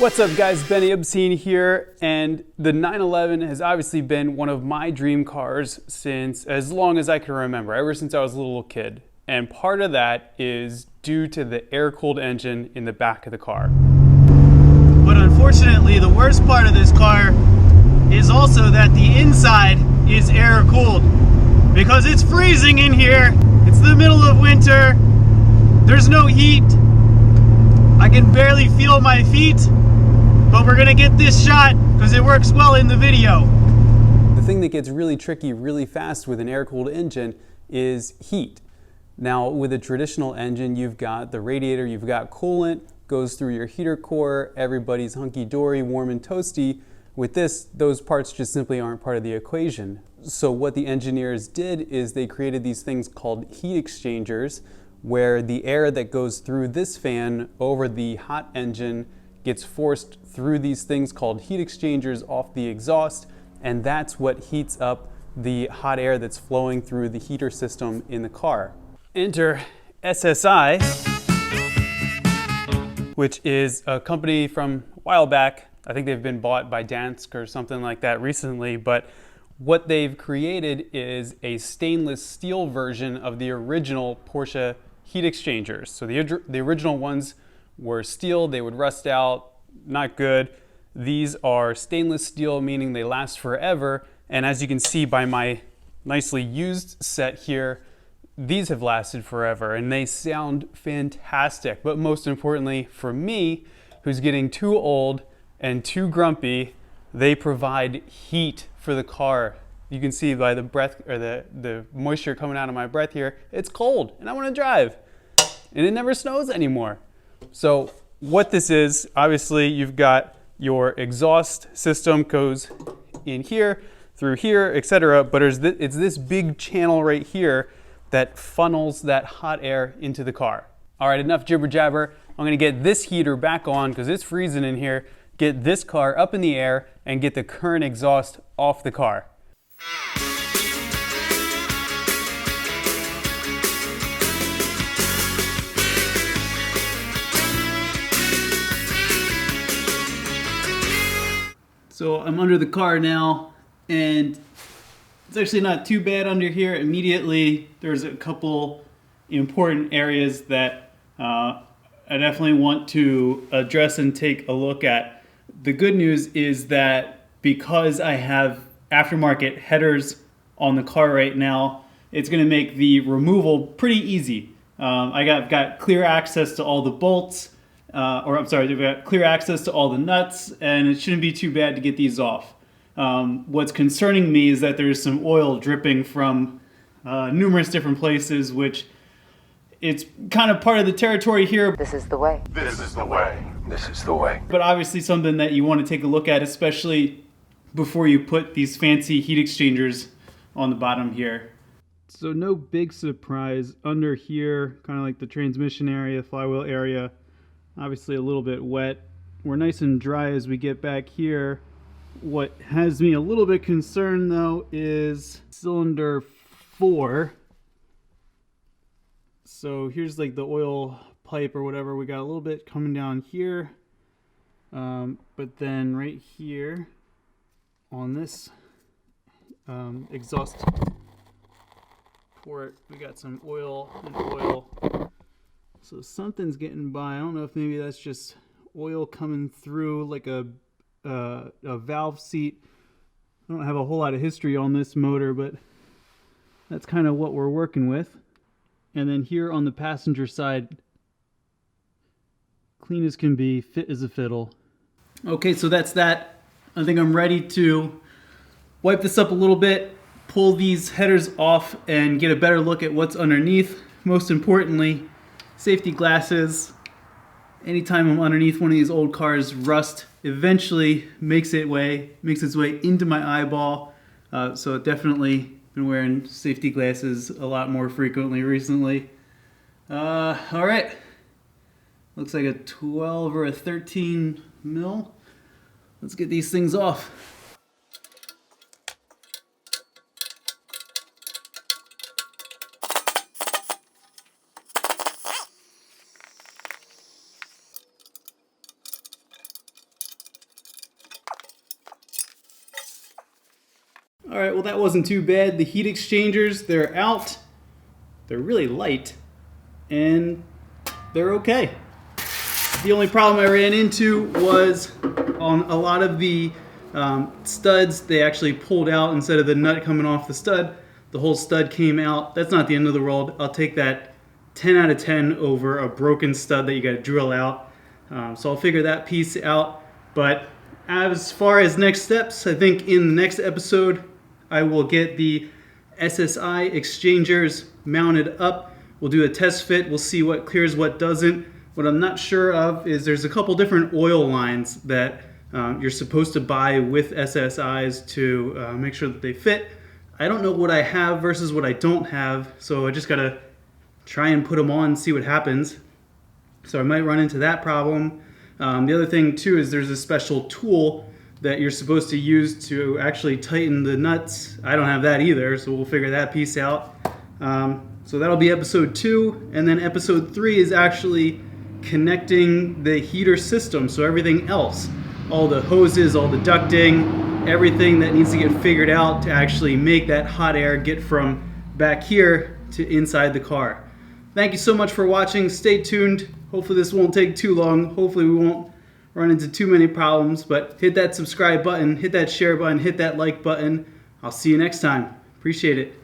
What's up guys, Benny Obscene here, and the 911 has obviously been one of my dream cars since as long as I can remember, ever since I was a little kid. And part of that is due to the air-cooled engine in the back of the car. But unfortunately, the worst part of this car is also that the inside is air-cooled because it's freezing in here. It's the middle of winter. There's no heat. I can barely feel my feet. But we're gonna get this shot because it works well in the video. The thing that gets really tricky really fast with an air-cooled engine is heat. Now with a traditional engine, you've got the radiator, you've got coolant, goes through your heater core, everybody's hunky-dory, warm and toasty. With this, those parts just simply aren't part of the equation. So what the engineers did is they created these things called heat exchangers, where the air that goes through this fan over the hot engine gets forced through these things called heat exchangers off the exhaust, and that's what heats up the hot air that's flowing through the heater system in the car. Enter SSI, which is a company from a while back. I think they've been bought by Dansk or something like that recently, but what they've created is a stainless steel version of the original Porsche heat exchangers. So the original ones were steel, they would rust out, not good. These are stainless steel, meaning they last forever. And as you can see by my nicely used set here, these have lasted forever and they sound fantastic. But most importantly for me, who's getting too old and too grumpy, they provide heat for the car. You can see by the breath or the moisture coming out of my breath here, it's cold and I want to drive. And it never snows anymore. So what this is, obviously you've got your exhaust system goes in here, through here, etc. But it's this big channel right here that funnels that hot air into the car. All right, enough jibber jabber. I'm gonna get this heater back on because it's freezing in here, get this car up in the air and get the current exhaust off the car. So I'm under the car now, and it's actually not too bad under here. Immediately, there's a couple important areas that I definitely want to address and take a look at. The good news is that because I have aftermarket headers on the car right now, it's going to make the removal pretty easy. I've got clear access to all the bolts. I've got clear access to all the nuts, and it shouldn't be too bad to get these off. What's concerning me is that there's some oil dripping from numerous different places, which it's kind of part of the territory here. This is the way. This is the way. This is the way. But obviously something that you want to take a look at, especially before you put these fancy heat exchangers on the bottom here. So no big surprise under here, kind of like the transmission area, flywheel area. Obviously a little bit wet. We're nice and dry as we get back here. What has me a little bit concerned though is cylinder 4. So here's like the oil pipe or whatever. We got a little bit coming down here. But then right here on this exhaust port, we got some oil and oil. So something's getting by. I don't know if maybe that's just oil coming through like a valve seat. I don't have a whole lot of history on this motor, but that's kind of what we're working with. And then here on the passenger side, clean as can be, fit as a fiddle. Okay, so that's that. I think I'm ready to wipe this up a little bit, pull these headers off, and get a better look at what's underneath. Most importantly, safety glasses. Anytime I'm underneath one of these old cars, rust eventually makes its way into my eyeball. So definitely been wearing safety glasses a lot more frequently recently. All right, looks like a 12 or a 13 mil. Let's get these things off. All right, well that wasn't too bad. The heat exchangers, they're out. They're really light and they're okay. The only problem I ran into was on a lot of the studs. They actually pulled out instead of the nut coming off the stud. The whole stud came out. That's not the end of the world. I'll take that 10 out of 10 over a broken stud that you got to drill out. So I'll figure that piece out. But as far as next steps, I think in the next episode, I will get the SSI exchangers mounted up. We'll do a test fit. We'll see what clears, what doesn't. What I'm not sure of is there's a couple different oil lines that you're supposed to buy with SSIs to make sure that they fit. I don't know what I have versus what I don't have, so I just gotta try and put them on and see what happens. So I might run into that problem. The other thing too is there's a special tool that you're supposed to use to actually tighten the nuts. I don't have that either, so we'll figure that piece out. So that'll be episode 2, and then episode 3 is actually connecting the heater system, so everything else, all the hoses, all the ducting, everything that needs to get figured out to actually make that hot air get from back here to inside the car. Thank you so much for watching. Stay tuned. Hopefully this won't take too long. Hopefully we won't run into too many problems, but hit that subscribe button, hit that share button, hit that like button. I'll see you next time. Appreciate it.